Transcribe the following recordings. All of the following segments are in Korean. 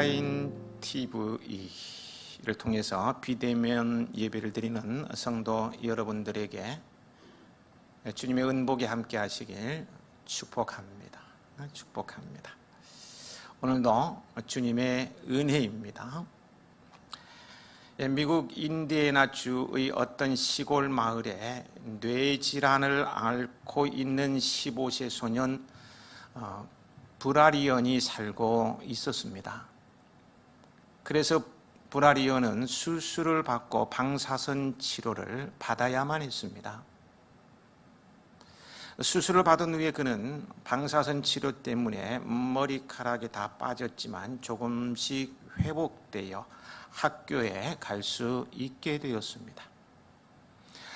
온라인 TV를 통해서 비대면 예배를 드리는 성도 여러분들에게 주님의 은복이 함께 하시길 축복합니다. 오늘도 주님의 은혜입니다. 미국 인디애나 주의 어떤 시골 마을에 뇌질환을 앓고 있는 15세 소년 브라리언이 살고 있었습니다. 그래서 브라리언은 수술을 받고 방사선 치료를 받아야만 했습니다. 수술을 받은 후에 그는 방사선 치료 때문에 머리카락이 다 빠졌지만 조금씩 회복되어 학교에 갈 수 있게 되었습니다.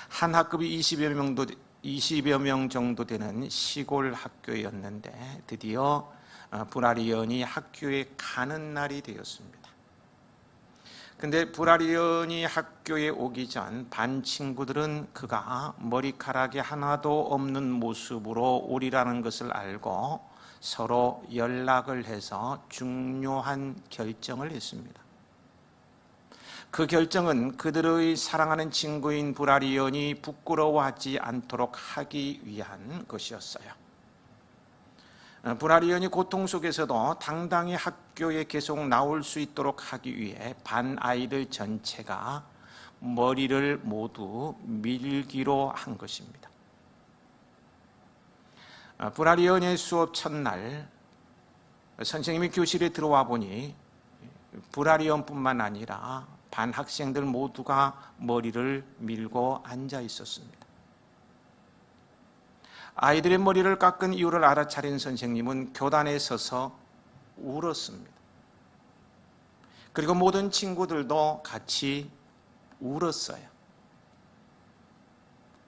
한 학급이 20여 명 정도 되는 시골 학교였는데 드디어 브라리언이 학교에 가는 날이 되었습니다. 근데 브라리언이 학교에 오기 전 반 친구들은 그가 머리카락이 하나도 없는 모습으로 오리라는 것을 알고 서로 연락을 해서 중요한 결정을 했습니다. 그 결정은 그들의 사랑하는 친구인 브라리언이 부끄러워하지 않도록 하기 위한 것이었어요. 브라리언이 고통 속에서도 당당히 학교에 계속 나올 수 있도록 하기 위해 반 아이들 전체가 머리를 모두 밀기로 한 것입니다. 브라리언의 수업 첫날 선생님이 교실에 들어와 보니 브라리언뿐만 아니라 반 학생들 모두가 머리를 밀고 앉아 있었습니다. 아이들의 머리를 깎은 이유를 알아차린 선생님은 교단에 서서 울었습니다. 그리고 모든 친구들도 같이 울었어요.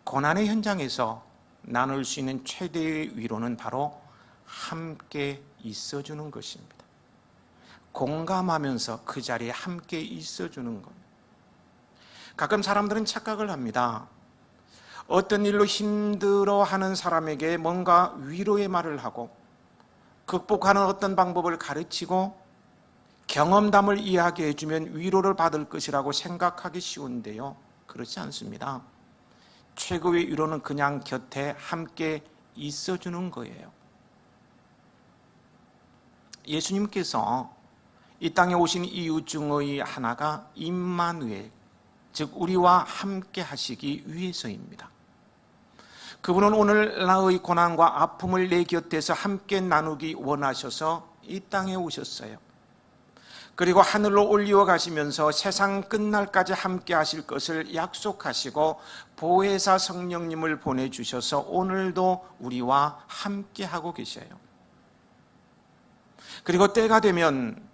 고난의 현장에서 나눌 수 있는 최대의 위로는 바로 함께 있어주는 것입니다. 공감하면서 그 자리에 함께 있어주는 겁니다. 가끔 사람들은 착각을 합니다. 어떤 일로 힘들어하는 사람에게 뭔가 위로의 말을 하고 극복하는 어떤 방법을 가르치고 경험담을 이야기해 주면 위로를 받을 것이라고 생각하기 쉬운데요, 그렇지 않습니다. 최고의 위로는 그냥 곁에 함께 있어주는 거예요. 예수님께서 이 땅에 오신 이유 중의 하나가 임마누엘, 즉 우리와 함께 하시기 위해서입니다. 그분은 오늘 나의 고난과 아픔을 내 곁에서 함께 나누기 원하셔서 이 땅에 오셨어요. 그리고 하늘로 올리워 가시면서 세상 끝날까지 함께 하실 것을 약속하시고 보혜사 성령님을 보내주셔서 오늘도 우리와 함께 하고 계셔요. 그리고 때가 되면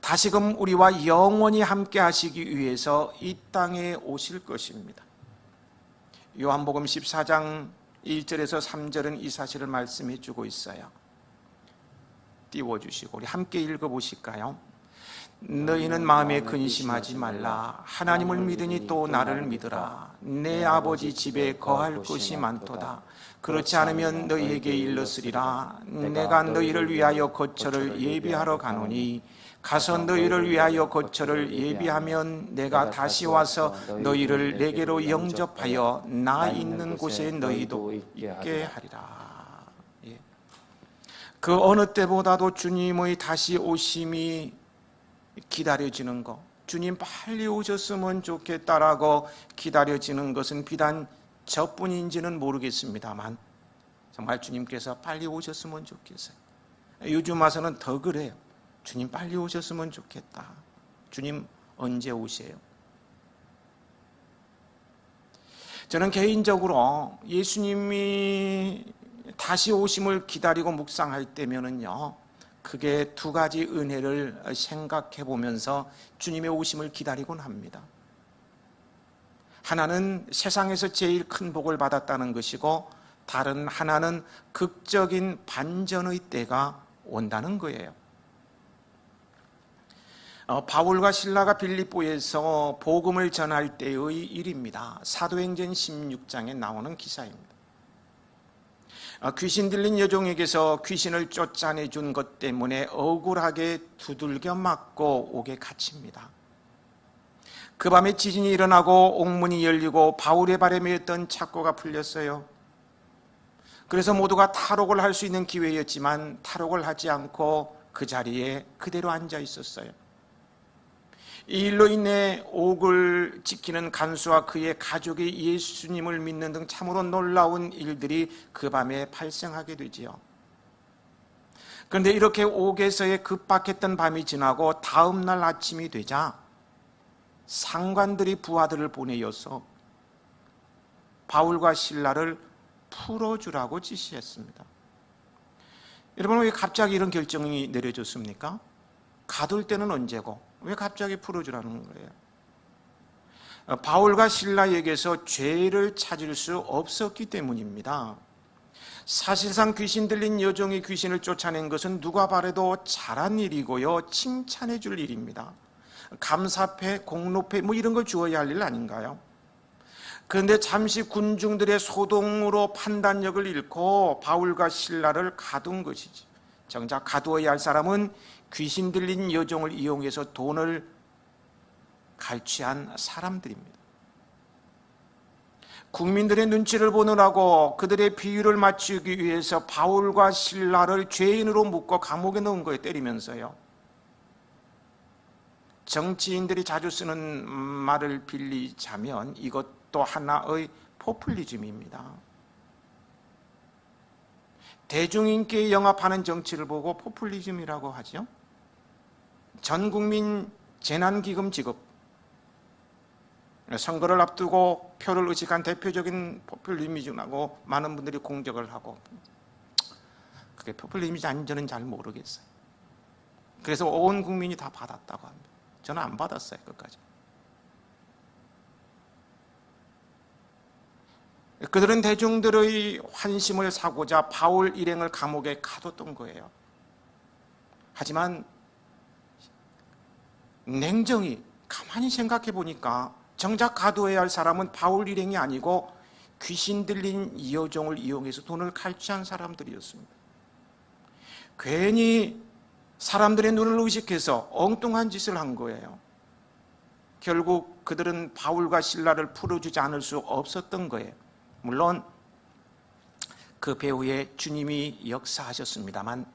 다시금 우리와 영원히 함께 하시기 위해서 이 땅에 오실 것입니다. 요한복음 14장 1절에서 3절은 이 사실을 말씀해 주고 있어요. 띄워주시고 우리 함께 읽어보실까요? 너희는 마음에 근심하지 말라. 하나님을 믿으니 또 나를 믿으라. 내 아버지 집에 거할 것이 많도다. 그렇지 않으면 너희에게 일렀으리라. 내가 너희를 위하여 거처를 예비하러 가노니 가서 너희를 위하여 거처를 예비하면 내가 다시 와서 너희를 내게로 영접하여 나 있는 곳에 너희도 있게 하리라. 그 어느 때보다도 주님의 다시 오심이 기다려지는 것, 주님 빨리 오셨으면 좋겠다라고 기다려지는 것은 비단 저뿐인지는 모르겠습니다만 정말 주님께서 빨리 오셨으면 좋겠어요. 요즘 와서는 더 그래요. 주님 빨리 오셨으면 좋겠다. 주님 언제 오세요? 저는 개인적으로 예수님이 다시 오심을 기다리고 묵상할 때면은요, 크게 두 가지 은혜를 생각해 보면서 주님의 오심을 기다리곤 합니다. 하나는 세상에서 제일 큰 복을 받았다는 것이고 다른 하나는 극적인 반전의 때가 온다는 거예요. 바울과 실라가 빌립보에서 복음을 전할 때의 일입니다. 사도행전 16장에 나오는 기사입니다. 귀신 들린 여종에게서 귀신을 쫓아내준 것 때문에 억울하게 두들겨 맞고 옥에 갇힙니다. 그 밤에 지진이 일어나고 옥문이 열리고 바울의 발에 매였던 착고가 풀렸어요. 그래서 모두가 탈옥을 할 수 있는 기회였지만 탈옥을 하지 않고 그 자리에 그대로 앉아 있었어요. 이 일로 인해 옥을 지키는 간수와 그의 가족이 예수님을 믿는 등 참으로 놀라운 일들이 그 밤에 발생하게 되지요. 그런데 이렇게 옥에서의 급박했던 밤이 지나고 다음 날 아침이 되자 상관들이 부하들을 보내어서 바울과 실라를 풀어주라고 지시했습니다. 여러분, 왜 갑자기 이런 결정이 내려졌습니까? 가둘 때는 언제고 왜 갑자기 풀어주라는 거예요? 바울과 실라에게서 죄를 찾을 수 없었기 때문입니다. 사실상 귀신 들린 여종이 귀신을 쫓아낸 것은 누가 바라도 잘한 일이고요, 칭찬해 줄 일입니다. 감사패, 공로패 이런 걸 주어야 할 일 아닌가요? 그런데 잠시 군중들의 소동으로 판단력을 잃고 바울과 실라를 가둔 것이지. 정작 가두어야 할 사람은 귀신 들린 여종을 이용해서 돈을 갈취한 사람들입니다. 국민들의 눈치를 보느라고 그들의 비유를 맞추기 위해서 바울과 실라를 죄인으로 묶어 감옥에 넣은 거예요. 때리면서요. 정치인들이 자주 쓰는 말을 빌리자면 이것도 하나의 포퓰리즘입니다. 대중인기에 영합하는 정치를 보고 포퓰리즘이라고 하죠. 전국민 재난기금 지급, 선거를 앞두고 표를 의식한 대표적인 포퓰리즘이라고 많은 분들이 공격을 하고, 그게 포퓰리즘인지 아닌지는 잘 모르겠어요. 그래서 온 국민이 다 받았다고 합니다. 저는 안 받았어요, 끝까지. 그들은 대중들의 환심을 사고자 바울 일행을 감옥에 가뒀던 거예요. 하지만 냉정히 가만히 생각해 보니까 정작 가둬야 할 사람은 바울 일행이 아니고 귀신 들린 여종을 이용해서 돈을 갈취한 사람들이었습니다. 괜히 사람들의 눈을 의식해서 엉뚱한 짓을 한 거예요. 결국 그들은 바울과 실라를 풀어주지 않을 수 없었던 거예요. 물론 그 배후에 주님이 역사하셨습니다만,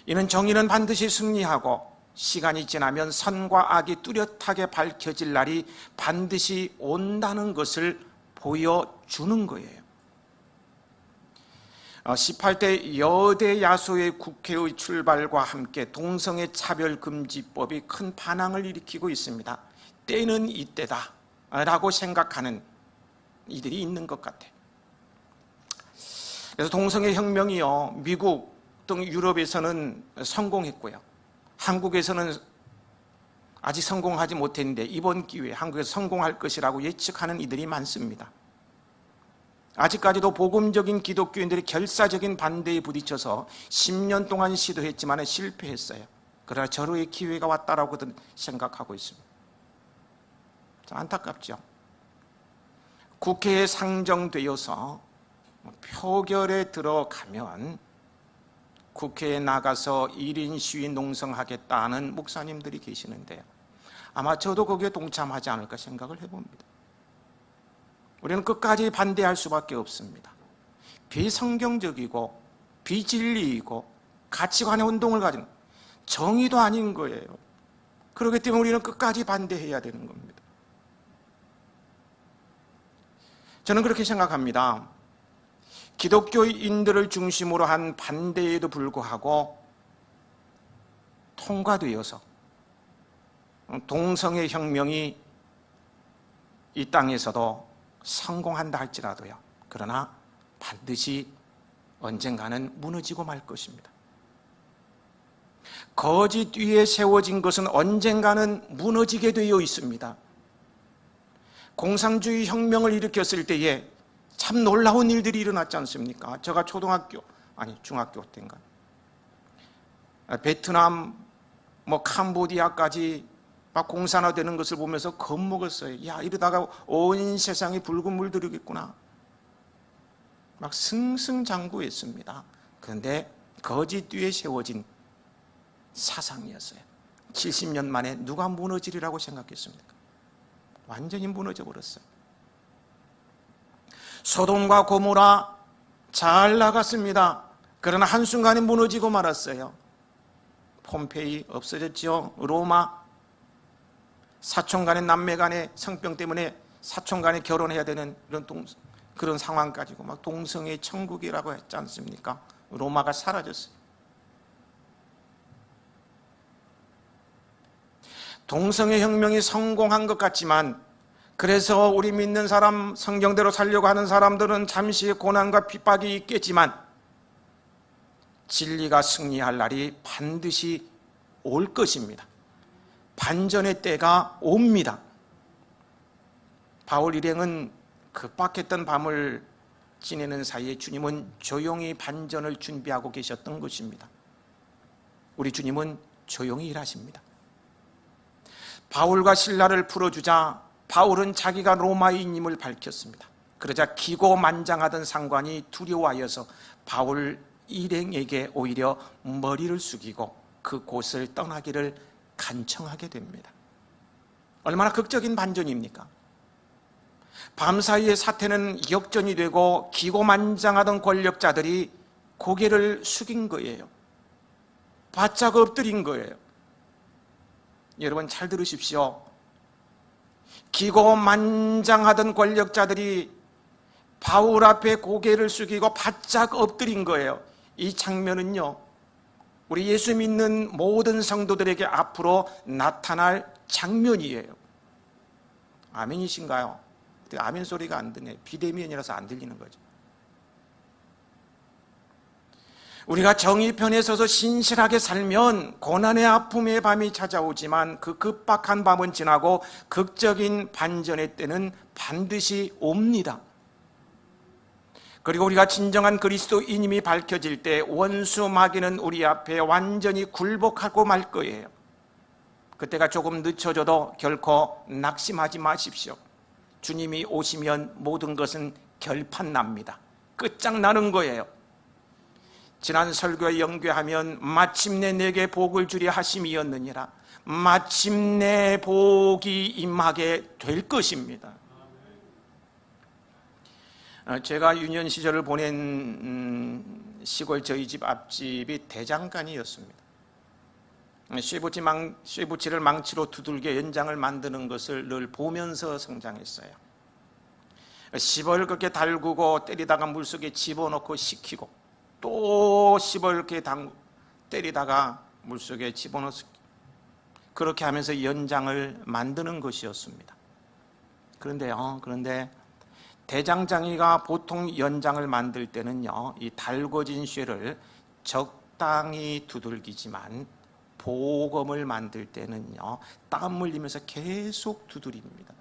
이는 정의는 반드시 승리하고 시간이 지나면 선과 악이 뚜렷하게 밝혀질 날이 반드시 온다는 것을 보여주는 거예요. 18대 여대 야소의 국회의 출발과 함께 동성애 차별금지법이 큰 반항을 일으키고 있습니다. 때는 이때다 라고 생각하는 이들이 있는 것 같아요. 그래서 동성애 혁명이요, 미국 등 유럽에서는 성공했고요, 한국에서는 아직 성공하지 못했는데 이번 기회에 한국에서 성공할 것이라고 예측하는 이들이 많습니다. 아직까지도 복음적인 기독교인들이 결사적인 반대에 부딪혀서 10년 동안 시도했지만 실패했어요. 그러나 절호의 기회가 왔다라고 생각하고 있습니다. 안타깝죠. 국회에 상정되어서 표결에 들어가면 국회에 나가서 1인 시위 농성하겠다는 목사님들이 계시는데요, 아마 저도 거기에 동참하지 않을까 생각을 해봅니다. 우리는 끝까지 반대할 수밖에 없습니다. 비성경적이고 비진리이고 가치관의 운동을 가진 정의도 아닌 거예요. 그렇기 때문에 우리는 끝까지 반대해야 되는 겁니다. 저는 그렇게 생각합니다. 기독교인들을 중심으로 한 반대에도 불구하고 통과되어서 동성애 혁명이 이 땅에서도 성공한다 할지라도요, 그러나 반드시 언젠가는 무너지고 말 것입니다. 거짓 위에 세워진 것은 언젠가는 무너지게 되어 있습니다. 공산주의 혁명을 일으켰을 때에 참 놀라운 일들이 일어났지 않습니까? 제가 중학교 때인가 베트남 캄보디아까지 막 공산화되는 것을 보면서 겁먹었어요. 야, 이러다가 온 세상이 붉은 물 들이겠구나. 막 승승장구했습니다. 그런데 거짓 뒤에 세워진 사상이었어요. 70년 만에 누가 무너지리라고 생각했습니까? 완전히 무너져 버렸어요. 소돔과 고모라 잘 나갔습니다. 그러나 한순간에 무너지고 말았어요. 폼페이 없어졌죠. 로마, 사촌 간의 남매 간의 성병 때문에 사촌 간에 결혼해야 되는 그런 상황 가지고 막 동성애 천국이라고 했지 않습니까? 로마가 사라졌어요. 동성애 혁명이 성공한 것 같지만, 그래서 우리 믿는 사람, 성경대로 살려고 하는 사람들은 잠시의 고난과 핍박이 있겠지만 진리가 승리할 날이 반드시 올 것입니다. 반전의 때가 옵니다. 바울 일행은 급박했던 밤을 지내는 사이에 주님은 조용히 반전을 준비하고 계셨던 것입니다. 우리 주님은 조용히 일하십니다. 바울과 실라를 풀어주자 바울은 자기가 로마인임을 밝혔습니다. 그러자 기고만장하던 상관이 두려워하여서 바울 일행에게 오히려 머리를 숙이고 그 곳을 떠나기를 간청하게 됩니다. 얼마나 극적인 반전입니까? 밤사이에 사태는 역전이 되고 기고만장하던 권력자들이 고개를 숙인 거예요. 바짝 엎드린 거예요. 여러분 잘 들으십시오. 기고만장하던 권력자들이 바울 앞에 고개를 숙이고 바짝 엎드린 거예요. 이 장면은요, 우리 예수 믿는 모든 성도들에게 앞으로 나타날 장면이에요. 아멘이신가요? 아멘 소리가 안 드네. 비대면이라서 안 들리는 거죠. 우리가 정의 편에 서서 신실하게 살면 고난의 아픔의 밤이 찾아오지만 그 급박한 밤은 지나고 극적인 반전의 때는 반드시 옵니다. 그리고 우리가 진정한 그리스도인임이 밝혀질 때 원수 마귀는 우리 앞에 완전히 굴복하고 말 거예요. 그때가 조금 늦춰져도 결코 낙심하지 마십시오. 주님이 오시면 모든 것은 결판납니다. 끝장나는 거예요. 지난 설교에 연계하면 마침내 내게 복을 주리 하심이었느니라. 마침내 복이 임하게 될 것입니다. 제가 유년 시절을 보낸 시골 저희 집 앞집이 대장간이었습니다. 쇠붙이를 망치로 두들겨 연장을 만드는 것을 늘 보면서 성장했어요. 시벌겋게 달구고 때리다가 물속에 집어넣고 식히고 또 시벌겋게 때리다가 물속에 집어넣고 그렇게 하면서 연장을 만드는 것이었습니다. 그런데 대장장이가 보통 연장을 만들 때는요, 이 달궈진 쇠를 적당히 두들기지만 보검을 만들 때는요, 땀 흘리면서 계속 두드립니다.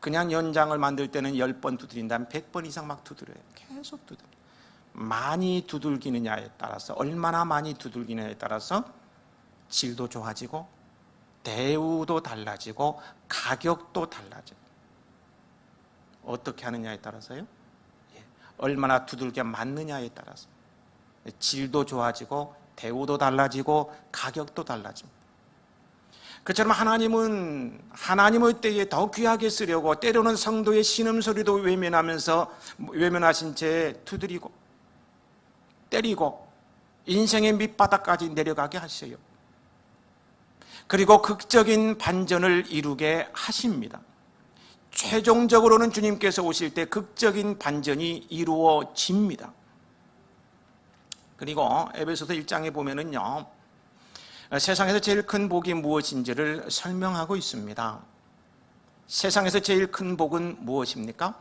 그냥 연장을 만들 때는 10번 두드린다면 100번 이상 막 두드려요. 계속 두드려요. 많이 두들기느냐에 따라서, 얼마나 많이 두들기느냐에 따라서 질도 좋아지고 대우도 달라지고 가격도 달라져요. 어떻게 하느냐에 따라서요? 얼마나 두들겨 맞느냐에 따라서 질도 좋아지고 대우도 달라지고 가격도 달라집니다. 그처럼 하나님은 하나님의 때에 더 귀하게 쓰려고 때로는 성도의 신음소리도 외면하신 채 두드리고 때리고 인생의 밑바닥까지 내려가게 하셔요. 그리고 극적인 반전을 이루게 하십니다. 최종적으로는 주님께서 오실 때 극적인 반전이 이루어집니다. 그리고 에베소서 1장에 보면은요, 세상에서 제일 큰 복이 무엇인지를 설명하고 있습니다. 세상에서 제일 큰 복은 무엇입니까?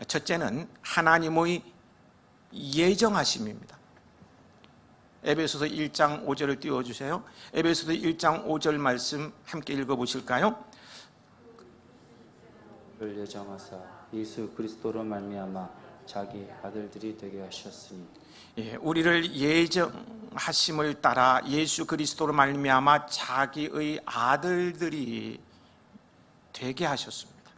첫째는 하나님의 예정하심입니다. 에베소서 1장 5절을 띄워주세요. 에베소서 1장 5절 말씀 함께 읽어보실까요? 를 예정하사 예수 그리스도로 말미암아 자기 아들들이 되게 하셨으니, 우리를 예정하심을 따라 예수 그리스도로 말미암아 자기의 아들들이 되게 하셨습니다.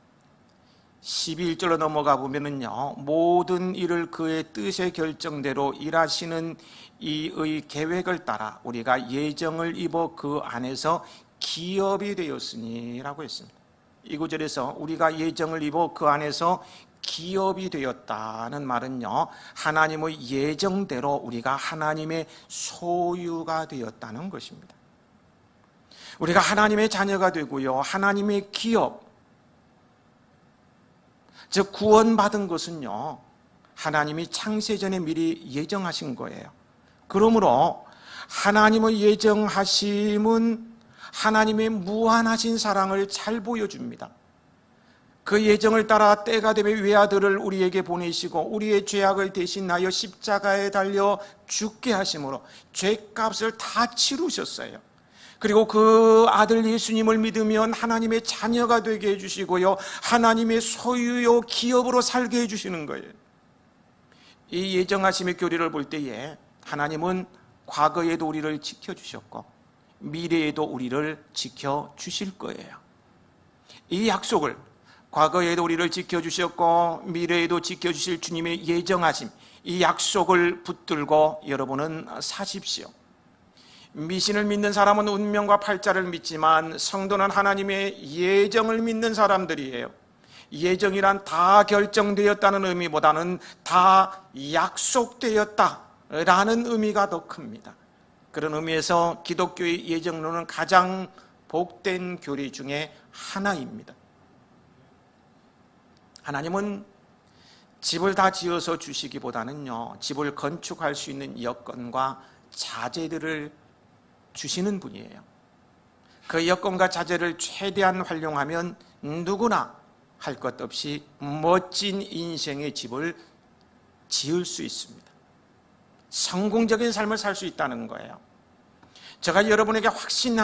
12절로 넘어가 보면은요, 모든 일을 그의 뜻의 결정대로 일하시는 이의 계획을 따라 우리가 예정을 입어 그 안에서 기업이 되었으니 라고 했습니다. 이 구절에서 우리가 예정을 입어 그 안에서 기업이 되었다는 말은요, 하나님의 예정대로 우리가 하나님의 소유가 되었다는 것입니다. 우리가 하나님의 자녀가 되고요, 하나님의 기업, 즉 구원받은 것은요, 하나님이 창세전에 미리 예정하신 거예요. 그러므로 하나님의 예정하심은 하나님의 무한하신 사랑을 잘 보여줍니다. 그 예정을 따라 때가 되면 외아들을 우리에게 보내시고 우리의 죄악을 대신하여 십자가에 달려 죽게 하심으로 죄값을 다 치르셨어요. 그리고 그 아들 예수님을 믿으면 하나님의 자녀가 되게 해주시고요, 하나님의 소유요 기업으로 살게 해주시는 거예요. 이 예정하심의 교리를 볼 때에 하나님은 과거에도 우리를 지켜주셨고 미래에도 우리를 지켜주실 거예요. 이 약속을, 과거에도 우리를 지켜주셨고 미래에도 지켜주실 주님의 예정하심, 이 약속을 붙들고 여러분은 사십시오. 미신을 믿는 사람은 운명과 팔자를 믿지만 성도는 하나님의 예정을 믿는 사람들이에요. 예정이란 다 결정되었다는 의미보다는 다 약속되었다라는 의미가 더 큽니다. 그런 의미에서 기독교의 예정론은 가장 복된 교리 중에 하나입니다. 하나님은 집을 다 지어서 주시기보다는요, 집을 건축할 수 있는 여건과 자재들을 주시는 분이에요. 그 여건과 자재를 최대한 활용하면 누구나 할 것 없이 멋진 인생의 집을 지을 수 있습니다. 성공적인 삶을 살 수 있다는 거예요. 제가 여러분에게 확신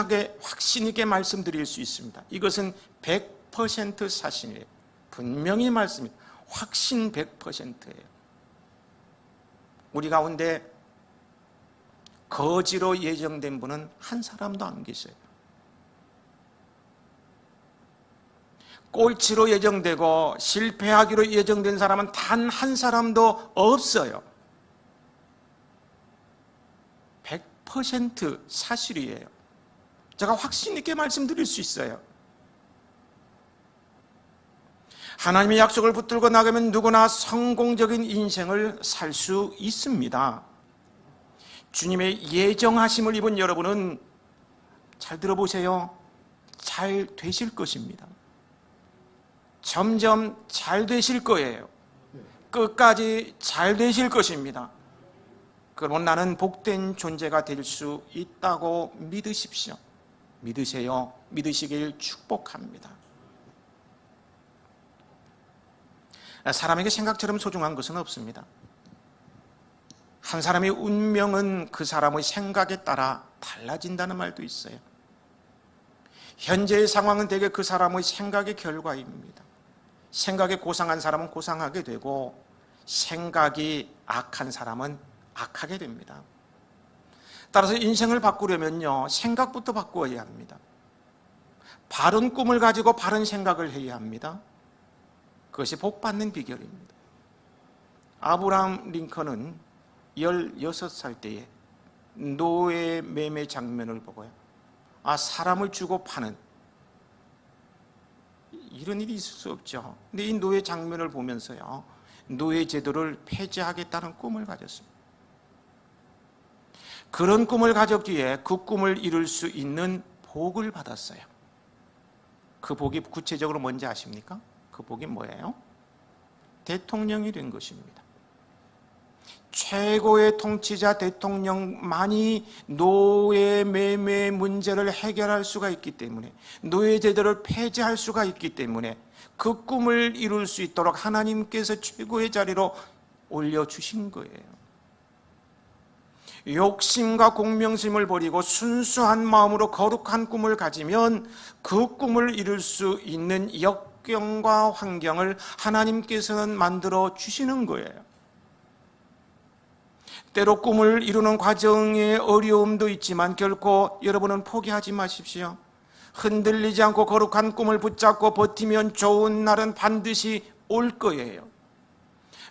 있게 말씀드릴 수 있습니다. 이것은 100% 사실이에요. 분명히 말씀입니다. 확신 100%예요. 우리 가운데 거지로 예정된 분은 한 사람도 안 계세요. 꼴찌로 예정되고 실패하기로 예정된 사람은 단 한 사람도 없어요. 100% 사실이에요. 제가 확신 있게 말씀드릴 수 있어요. 하나님의 약속을 붙들고 나가면 누구나 성공적인 인생을 살 수 있습니다. 주님의 예정하심을 입은 여러분은 잘 들어보세요. 잘 되실 것입니다. 점점 잘 되실 거예요. 끝까지 잘 되실 것입니다. 그러면 나는 복된 존재가 될 수 있다고 믿으십시오. 믿으세요. 믿으시길 축복합니다. 사람에게 생각처럼 소중한 것은 없습니다. 한 사람의 운명은 그 사람의 생각에 따라 달라진다는 말도 있어요. 현재의 상황은 대개 그 사람의 생각의 결과입니다. 생각이 고상한 사람은 고상하게 되고 생각이 악한 사람은 악하게 됩니다. 따라서 인생을 바꾸려면요, 생각부터 바꾸어야 합니다. 바른 꿈을 가지고 바른 생각을 해야 합니다. 그것이 복받는 비결입니다. 아브라함 링컨은 16살 때에 노예 매매 장면을 보고요, 사람을 주고 파는 이런 일이 있을 수 없죠. 근데 이 노예 장면을 보면서요, 노예 제도를 폐지하겠다는 꿈을 가졌습니다. 그런 꿈을 가졌기에 그 꿈을 이룰 수 있는 복을 받았어요. 그 복이 구체적으로 뭔지 아십니까? 그 복이 뭐예요? 대통령이 된 것입니다. 최고의 통치자 대통령만이 노예 매매 문제를 해결할 수가 있기 때문에, 노예 제도를 폐지할 수가 있기 때문에 그 꿈을 이룰 수 있도록 하나님께서 최고의 자리로 올려주신 거예요. 욕심과 공명심을 버리고 순수한 마음으로 거룩한 꿈을 가지면 그 꿈을 이룰 수 있는 역경과 환경을 하나님께서는 만들어 주시는 거예요. 때로 꿈을 이루는 과정에 어려움도 있지만 결코 여러분은 포기하지 마십시오. 흔들리지 않고 거룩한 꿈을 붙잡고 버티면 좋은 날은 반드시 올 거예요.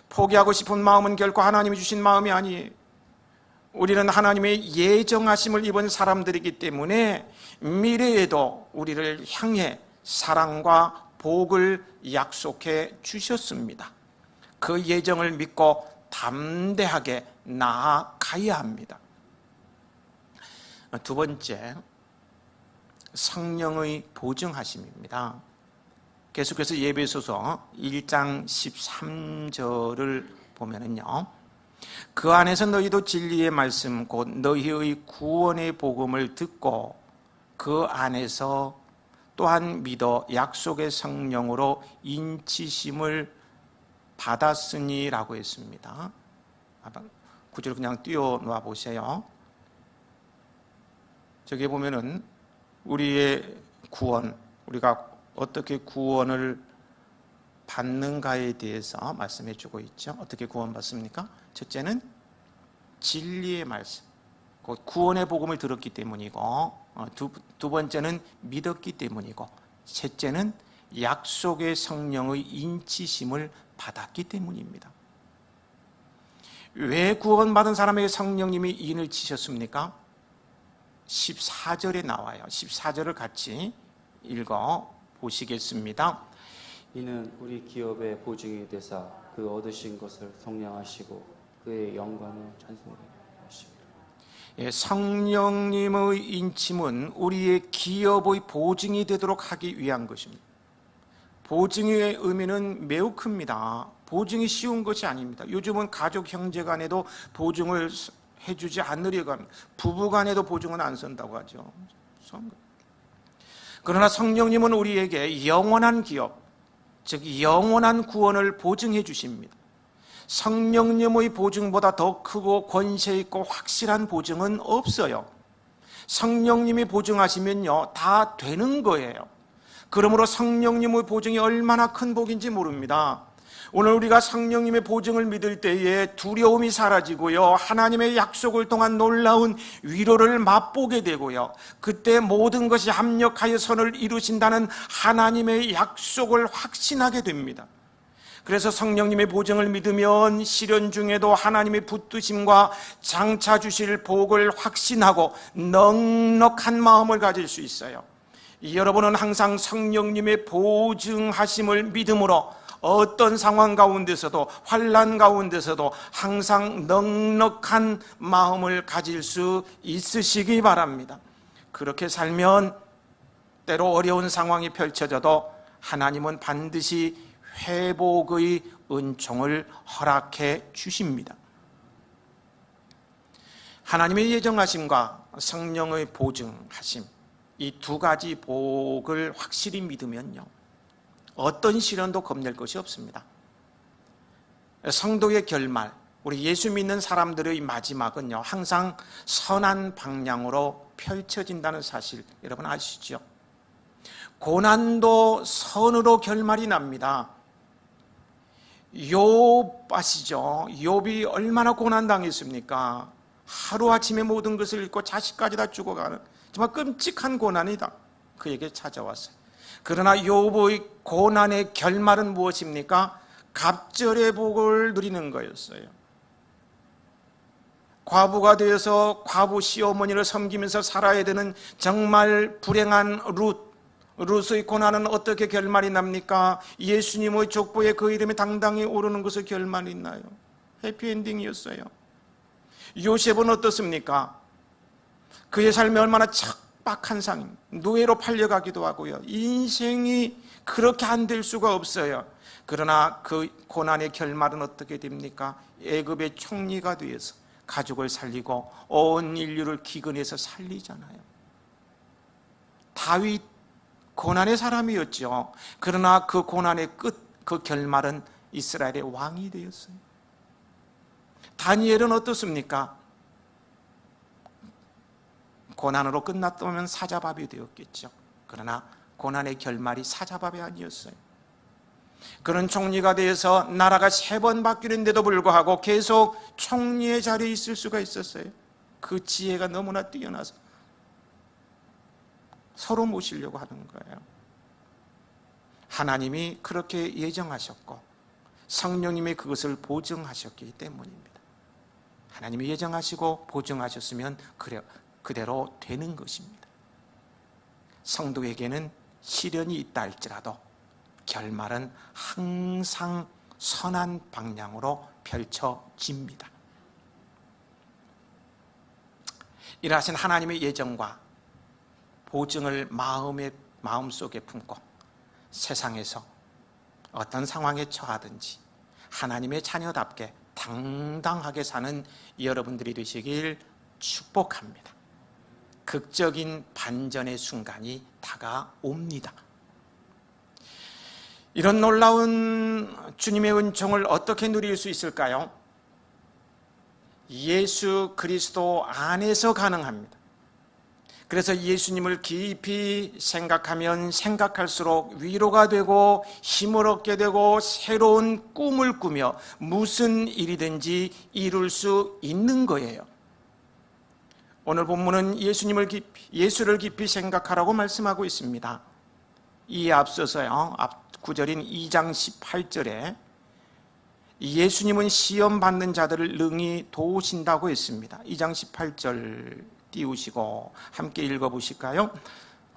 포기하고 싶은 마음은 결코 하나님이 주신 마음이 아니에요. 우리는 하나님의 예정하심을 입은 사람들이기 때문에 미래에도 우리를 향해 사랑과 복을 약속해 주셨습니다. 그 예정을 믿고 담대하게 나아가야 합니다. 두 번째, 성령의 보증하심입니다. 계속해서 예배소서 1장 13절을 보면은요, 그 안에서 너희도 진리의 말씀 곧 너희의 구원의 복음을 듣고 그 안에서 또한 믿어 약속의 성령으로 인치심을 받았으니 라고 했습니다. 구절 그냥 띄워놓아 보세요. 저기 보면은 우리의 구원, 우리가 어떻게 구원을 받는가에 대해서 말씀해 주고 있죠. 어떻게 구원받습니까? 첫째는 진리의 말씀, 곧 구원의 복음을 들었기 때문이고, 두 번째는 믿었기 때문이고, 셋째는 약속의 성령의 인치심을 받았기 때문입니다. 왜 구원받은 사람에게 성령님이 인을 치셨습니까? 14절에 나와요. 14절을 같이 읽어 보시겠습니다. 이는 우리 기업의 보증이 되사 그 얻으신 것을 성량하시고 그의 영광을 찬송하십니다. 예, 성령님의 인침은 우리의 기업의 보증이 되도록 하기 위한 것입니다. 보증의 의미는 매우 큽니다. 보증이 쉬운 것이 아닙니다. 요즘은 가족 형제 간에도 보증을 해주지 않으려고 합니다. 부부 간에도 보증은 안 선다고 하죠. 그러나 성령님은 우리에게 영원한 기업, 즉 영원한 구원을 보증해 주십니다. 성령님의 보증보다 더 크고 권세 있고 확실한 보증은 없어요. 성령님이 보증하시면요, 다 되는 거예요. 그러므로 성령님의 보증이 얼마나 큰 복인지 모릅니다. 오늘 우리가 성령님의 보증을 믿을 때에 두려움이 사라지고요, 하나님의 약속을 통한 놀라운 위로를 맛보게 되고요, 그때 모든 것이 합력하여 선을 이루신다는 하나님의 약속을 확신하게 됩니다. 그래서 성령님의 보증을 믿으면 시련 중에도 하나님의 붙드심과 장차 주실 복을 확신하고 넉넉한 마음을 가질 수 있어요. 여러분은 항상 성령님의 보증하심을 믿음으로 어떤 상황 가운데서도, 환난 가운데서도 항상 넉넉한 마음을 가질 수 있으시기 바랍니다. 그렇게 살면 때로 어려운 상황이 펼쳐져도 하나님은 반드시 회복의 은총을 허락해 주십니다. 하나님의 예정하심과 성령의 보증하심, 이 두 가지 복을 확실히 믿으면요, 어떤 시련도 겁낼 것이 없습니다. 성도의 결말, 우리 예수 믿는 사람들의 마지막은요, 항상 선한 방향으로 펼쳐진다는 사실 여러분 아시죠? 고난도 선으로 결말이 납니다. 욥 아시죠? 욥이 얼마나 고난당했습니까? 하루아침에 모든 것을 잃고 자식까지 다 죽어가는 정말 끔찍한 고난이다, 그에게 찾아왔어요. 그러나 욥의 고난의 결말은 무엇입니까? 갑절의 복을 누리는 거였어요. 과부가 되어서 과부 시어머니를 섬기면서 살아야 되는 정말 불행한 룻의 고난은 어떻게 결말이 납니까? 예수님의 족보에 그 이름이 당당히 오르는 것을 결말이 나요. 해피엔딩이었어요. 요셉은 어떻습니까? 그의 삶이 얼마나 척박한 상입니다. 노예로 팔려가기도 하고요, 인생이 그렇게 안 될 수가 없어요. 그러나 그 고난의 결말은 어떻게 됩니까? 애굽의 총리가 되어서 가족을 살리고 온 인류를 기근해서 살리잖아요. 다윗 고난의 사람이었죠. 그러나 그 고난의 끝, 그 결말은 이스라엘의 왕이 되었어요. 다니엘은 어떻습니까? 고난으로 끝났다면 사자밥이 되었겠죠. 그러나 고난의 결말이 사자밥이 아니었어요. 그런 총리가 되어서 나라가 3번 바뀌는데도 불구하고 계속 총리의 자리에 있을 수가 있었어요. 그 지혜가 너무나 뛰어나서 서로 모시려고 하는 거예요. 하나님이 그렇게 예정하셨고 성령님이 그것을 보증하셨기 때문입니다. 하나님이 예정하시고 보증하셨으면 그대로 되는 것입니다. 성도에게는 시련이 있다 할지라도 결말은 항상 선한 방향으로 펼쳐집니다. 이러하신 하나님의 예정과 보증을 마음속에 품고 세상에서 어떤 상황에 처하든지 하나님의 자녀답게 당당하게 사는 여러분들이 되시길 축복합니다. 극적인 반전의 순간이 다가옵니다. 이런 놀라운 주님의 은총을 어떻게 누릴 수 있을까요? 예수 그리스도 안에서 가능합니다. 그래서 예수님을 깊이 생각하면 생각할수록 위로가 되고 힘을 얻게 되고 새로운 꿈을 꾸며 무슨 일이든지 이룰 수 있는 거예요. 오늘 본문은 예수를 깊이 생각하라고 말씀하고 있습니다. 이에 앞서서요, 앞 구절인 2장 18절에 예수님은 시험 받는 자들을 능히 도우신다고 했습니다. 2장 18절 띄우시고 함께 읽어보실까요?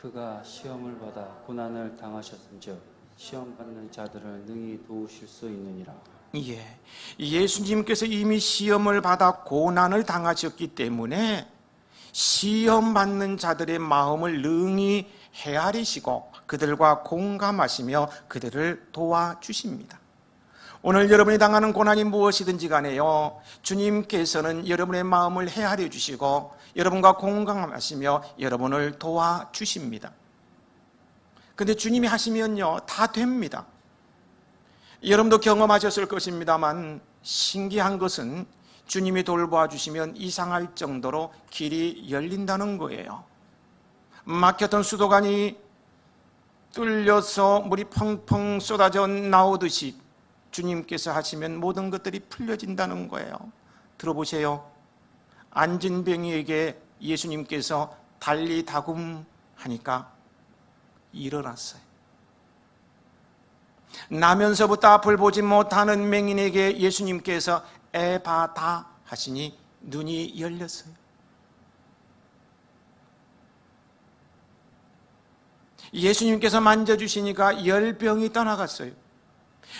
그가 시험을 받아 고난을 당하셨은즉 시험 받는 자들을 능히 도우실 수 있느니라. 예, 예수님께서 이미 시험을 받아 고난을 당하셨기 때문에 시험 받는 자들의 마음을 능히 헤아리시고 그들과 공감하시며 그들을 도와주십니다. 오늘 여러분이 당하는 고난이 무엇이든지 간에요, 주님께서는 여러분의 마음을 헤아려 주시고 여러분과 공감하시며 여러분을 도와주십니다. 근데 주님이 하시면요, 다 됩니다. 여러분도 경험하셨을 것입니다만 신기한 것은 주님이 돌보아 주시면 이상할 정도로 길이 열린다는 거예요. 막혔던 수도관이 뚫려서 물이 펑펑 쏟아져 나오듯이 주님께서 하시면 모든 것들이 풀려진다는 거예요. 들어보세요. 안진병이에게 예수님께서 달리 다굼하니까 일어났어요. 나면서부터 앞을 보지 못하는 맹인에게 예수님께서 에바다 하시니 눈이 열렸어요. 예수님께서 만져주시니까 열병이 떠나갔어요.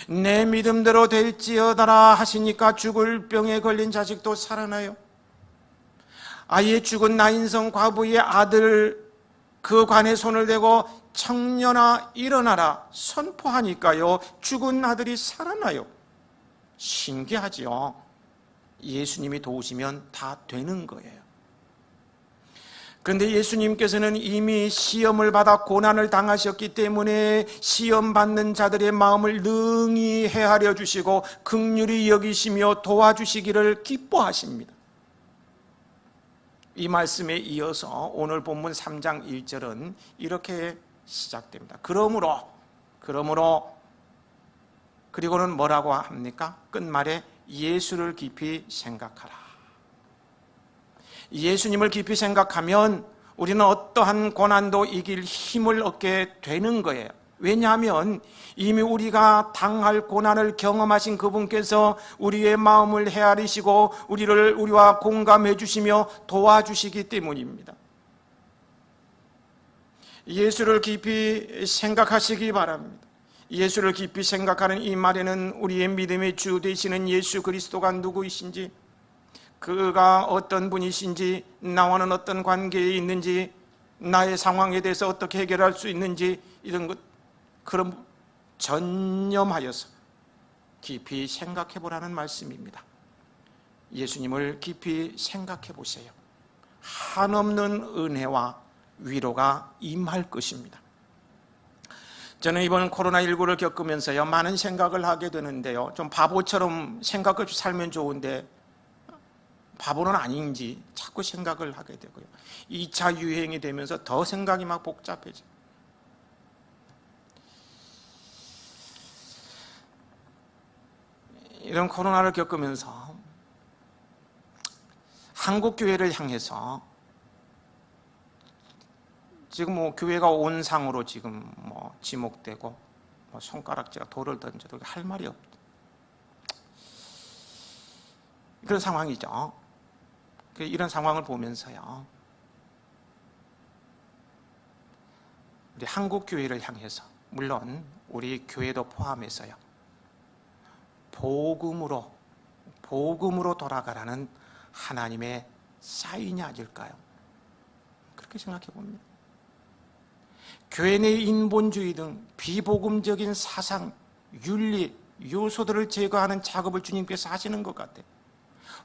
내 믿음대로 될지어다라 하시니까 죽을 병에 걸린 자식도 살아나요. 아예 죽은 나인성 과부의 아들 그 관에 손을 대고 청년아 일어나라 선포하니까요, 죽은 아들이 살아나요. 신기하죠. 예수님이 도우시면 다 되는 거예요. 그런데 예수님께서는 이미 시험을 받아 고난을 당하셨기 때문에 시험 받는 자들의 마음을 능히 헤아려 주시고 긍휼히 여기시며 도와주시기를 기뻐하십니다. 이 말씀에 이어서 오늘 본문 3장 1절은 이렇게 시작됩니다. 그리고는 뭐라고 합니까? 끝말에 예수를 깊이 생각하라. 예수님을 깊이 생각하면 우리는 어떠한 고난도 이길 힘을 얻게 되는 거예요. 왜냐하면 이미 우리가 당할 고난을 경험하신 그분께서 우리의 마음을 헤아리시고 우리와 공감해 주시며 도와주시기 때문입니다. 예수를 깊이 생각하시기 바랍니다. 예수를 깊이 생각하는 이 말에는 우리의 믿음의 주 되시는 예수 그리스도가 누구이신지, 그가 어떤 분이신지, 나와는 어떤 관계에 있는지, 나의 상황에 대해서 어떻게 해결할 수 있는지, 이런 것, 그런 전념하여서 깊이 생각해 보라는 말씀입니다. 예수님을 깊이 생각해 보세요. 한없는 은혜와 위로가 임할 것입니다. 저는 이번 코로나19를 겪으면서요, 많은 생각을 하게 되는데요, 좀 바보처럼 생각없이 살면 좋은데 바보는 아닌지 자꾸 생각을 하게 되고요. 2차 유행이 되면서 더 생각이 막 복잡해져요. 이런 코로나를 겪으면서 한국 교회를 향해서 지금 교회가 온상으로 지금 지목되고 손가락질하고 돌을 던져도 할 말이 없다. 그런 상황이죠. 이런 상황을 보면서요, 우리 한국 교회를 향해서, 물론 우리 교회도 포함해서요, 복음으로 돌아가라는 하나님의 사인이 아닐까요? 그렇게 생각해 봅니다. 교회 내 인본주의 등 비복음적인 사상, 윤리, 요소들을 제거하는 작업을 주님께서 하시는 것 같아요.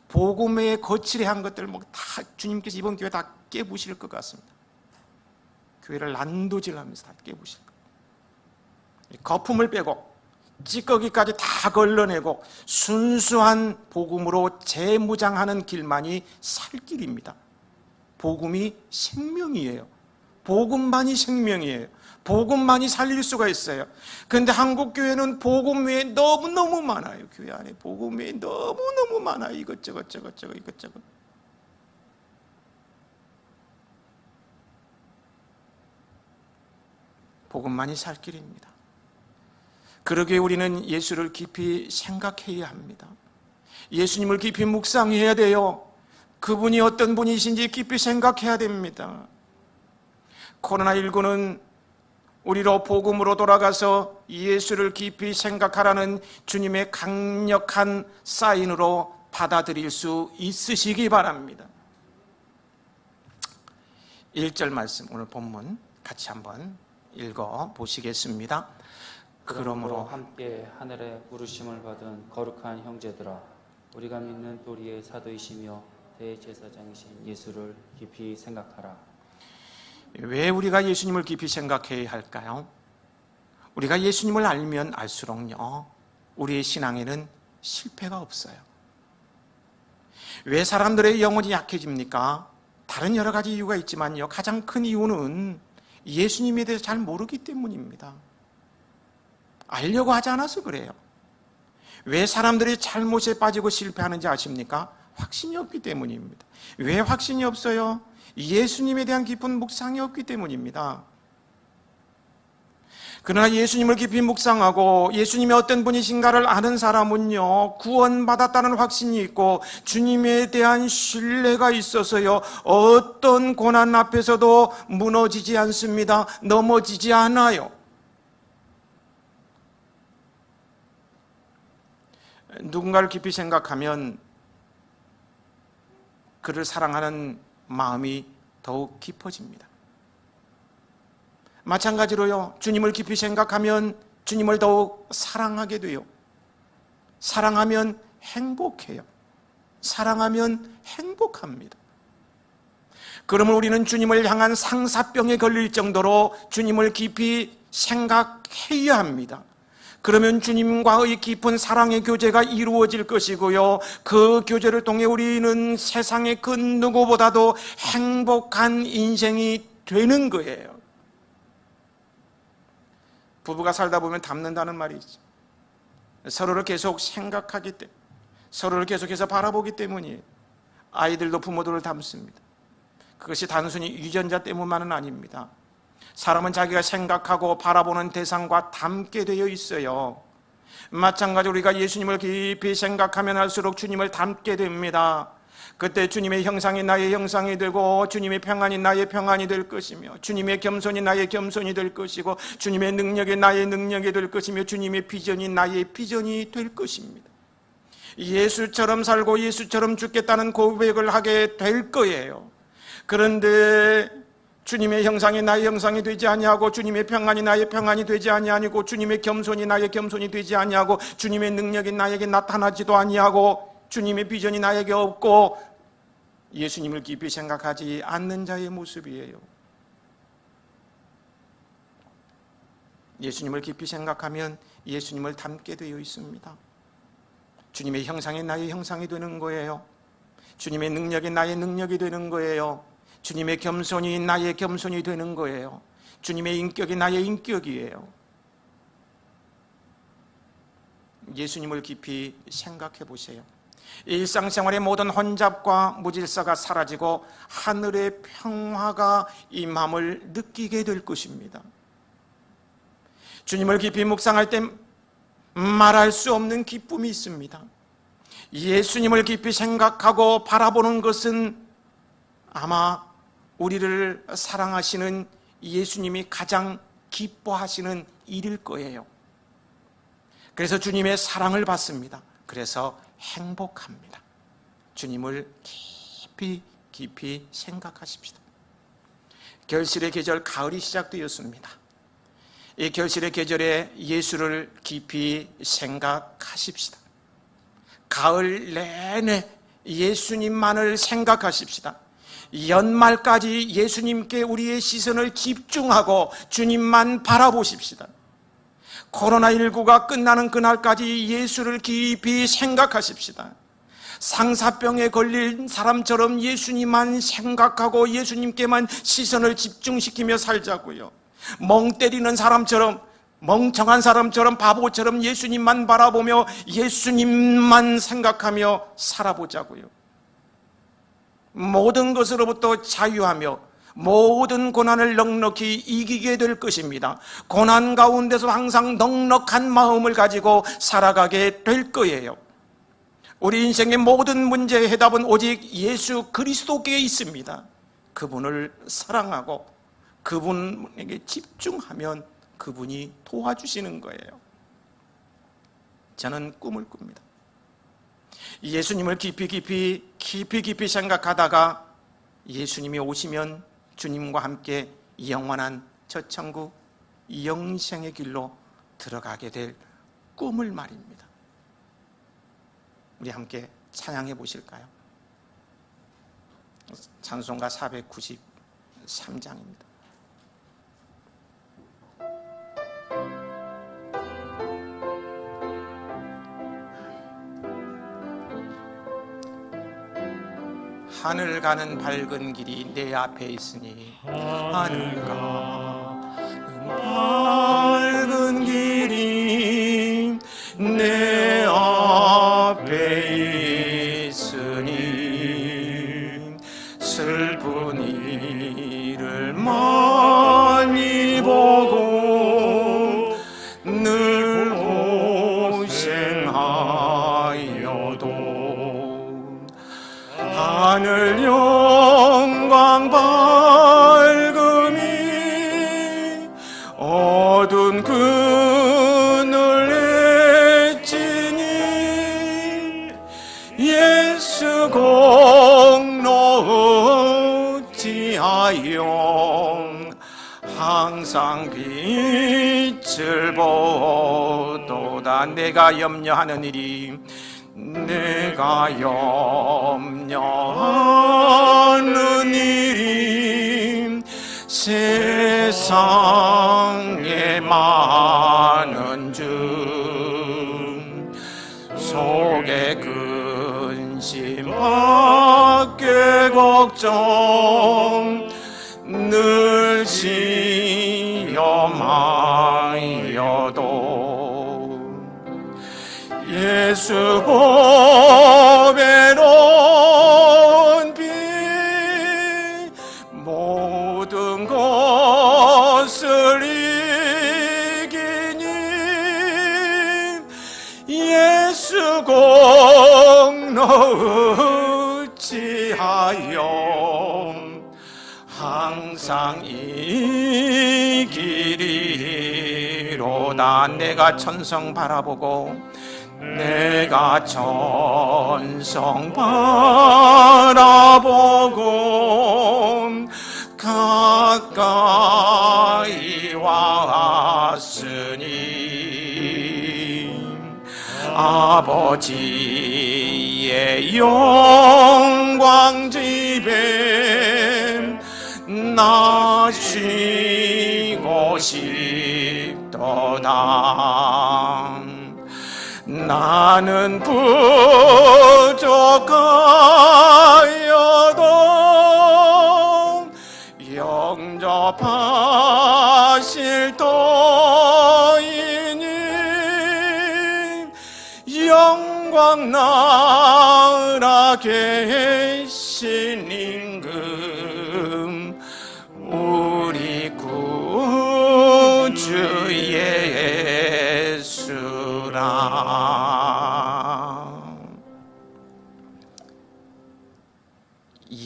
복음에 거칠해한 것들 다 주님께서 이번 교회 다 깨부실 것 같습니다. 교회를 난도질하면서 다 깨부실 거예요. 거품을 빼고 찌꺼기까지 다 걸러내고 순수한 복음으로 재무장하는 길만이 살 길입니다. 복음이 생명이에요. 복음만이 생명이에요. 복음만이 살릴 수가 있어요. 그런데 한국 교회는 복음 외에 너무너무 많아요. 교회 안에 복음 외에 너무너무 많아요. 이것저것 이것저것. 복음만이 살 길입니다. 그러기에 우리는 예수를 깊이 생각해야 합니다. 예수님을 깊이 묵상해야 돼요. 그분이 어떤 분이신지 깊이 생각해야 됩니다. 코로나19는 우리로 복음으로 돌아가서 예수를 깊이 생각하라는 주님의 강력한 사인으로 받아들일 수 있으시기 바랍니다. 1절 말씀, 오늘 본문 같이 한번 읽어 보시겠습니다. 그러므로 함께 하늘에 부르심을 받은 거룩한 형제들아, 우리가 믿는 도리의 사도이시며 대제사장이신 예수를 깊이 생각하라. 왜 우리가 예수님을 깊이 생각해야 할까요? 우리가 예수님을 알면 알수록요, 우리의 신앙에는 실패가 없어요. 왜 사람들의 영혼이 약해집니까? 다른 여러 가지 이유가 있지만요, 가장 큰 이유는 예수님에 대해서 잘 모르기 때문입니다. 알려고 하지 않아서 그래요. 왜 사람들이 잘못에 빠지고 실패하는지 아십니까? 확신이 없기 때문입니다. 왜 확신이 없어요? 예수님에 대한 깊은 묵상이 없기 때문입니다. 그러나 예수님을 깊이 묵상하고 예수님이 어떤 분이신가를 아는 사람은요, 구원받았다는 확신이 있고 주님에 대한 신뢰가 있어서요, 어떤 고난 앞에서도 무너지지 않습니다. 넘어지지 않아요. 누군가를 깊이 생각하면 그를 사랑하는 마음이 더욱 깊어집니다. 마찬가지로요, 주님을 깊이 생각하면 주님을 더욱 사랑하게 돼요. 사랑하면 행복해요. 사랑하면 행복합니다. 그러면 우리는 주님을 향한 상사병에 걸릴 정도로 주님을 깊이 생각해야 합니다. 그러면 주님과의 깊은 사랑의 교제가 이루어질 것이고요, 그 교제를 통해 우리는 세상의 그 누구보다도 행복한 인생이 되는 거예요. 부부가 살다 보면 닮는다는 말이 있죠. 서로를 계속 생각하기 때문에, 서로를 계속해서 바라보기 때문이에요. 아이들도 부모들을 닮습니다. 그것이 단순히 유전자 때문만은 아닙니다. 사람은 자기가 생각하고 바라보는 대상과 닮게 되어 있어요. 마찬가지로 우리가 예수님을 깊이 생각하면 할수록 주님을 닮게 됩니다. 그때 주님의 형상이 나의 형상이 되고 주님의 평안이 나의 평안이 될 것이며 주님의 겸손이 나의 겸손이 될 것이고 주님의 능력이 나의 능력이 될 것이며 주님의 비전이 나의 비전이 될 것입니다. 예수처럼 살고 예수처럼 죽겠다는 고백을 하게 될 거예요. 그런데 주님의 형상이 나의 형상이 되지 아니하고 주님의 평안이 나의 평안이 되지 아니하고 주님의 겸손이 나의 겸손이 되지 아니하고 주님의 능력이 나에게 나타나지도 아니하고 주님의 비전이 나에게 없고 예수님을 깊이 생각하지 않는 자의 모습이에요. 예수님을 깊이 생각하면 예수님을 닮게 되어 있습니다. 주님의 형상이 나의 형상이 되는 거예요. 주님의 능력이 나의 능력이 되는 거예요. 주님의 겸손이 나의 겸손이 되는 거예요. 주님의 인격이 나의 인격이에요. 예수님을 깊이 생각해 보세요. 일상생활의 모든 혼잡과 무질서가 사라지고 하늘의 평화가 임함을 느끼게 될 것입니다. 주님을 깊이 묵상할 때 말할 수 없는 기쁨이 있습니다. 예수님을 깊이 생각하고 바라보는 것은 아마 우리를 사랑하시는 예수님이 가장 기뻐하시는 일일 거예요. 그래서 주님의 사랑을 받습니다. 그래서 행복합니다. 주님을 깊이 생각하십시다. 결실의 계절 가을이 시작되었습니다. 이 결실의 계절에 예수를 깊이 생각하십시다. 가을 내내 예수님만을 생각하십시다. 연말까지 예수님께 우리의 시선을 집중하고 주님만 바라보십시다. 코로나19가 끝나는 그날까지 예수를 깊이 생각하십시다. 상사병에 걸린 사람처럼 예수님만 생각하고 예수님께만 시선을 집중시키며 살자고요. 멍 때리는 사람처럼, 멍청한 사람처럼, 바보처럼 예수님만 바라보며 예수님만 생각하며 살아보자고요. 모든 것으로부터 자유하며 모든 고난을 넉넉히 이기게 될 것입니다. 고난 가운데서 항상 넉넉한 마음을 가지고 살아가게 될 거예요. 우리 인생의 모든 문제의 해답은 오직 예수 그리스도께 있습니다. 그분을 사랑하고 그분에게 집중하면 그분이 도와주시는 거예요. 저는 꿈을 꿉니다. 예수님을 깊이 생각하다가 예수님이 오시면 주님과 함께 영원한 저 천국 영생의 길로 들어가게 될 꿈을 말입니다. 우리 함께 찬양해 보실까요? 찬송가 493장입니다. 하늘 가는 밝은 길이 내 앞에 있으니 하늘 가는 밝은 길이 내 앞에 있으니 슬픈 일을 많이 보고 늘 고생하여도 하늘 영광 밝음이 어두운 그늘 애지니 예수 공로 어찌하여 항상 빛을 보도다. 내가 염려하는 일이 내가 염려하는 일이 세상에 많은 중 속에 근심 밖에 걱정 늘 시험하여도 예수 보배로운 비 모든 것을 이기니 예수 공로 어찌하여 항상 이기리로다. 내가 천성 바라보고 내가 천성 바라보고 가까이 왔으니 아버지의 영광 집에 나 쉬고 싶도다. 나는 부족하여도 영접하실 터이니 영광 나라 계신 임금 우리 구주 예수라.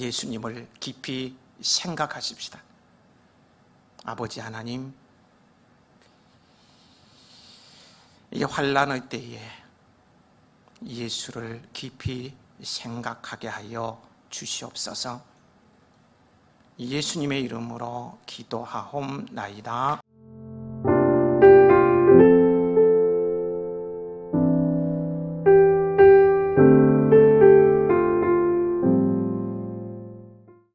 예수님을 깊이 생각하십시다. 아버지 하나님, 이 환난의 때에 예수를 깊이 생각하게 하여 주시옵소서. 예수님의 이름으로 기도하옵나이다.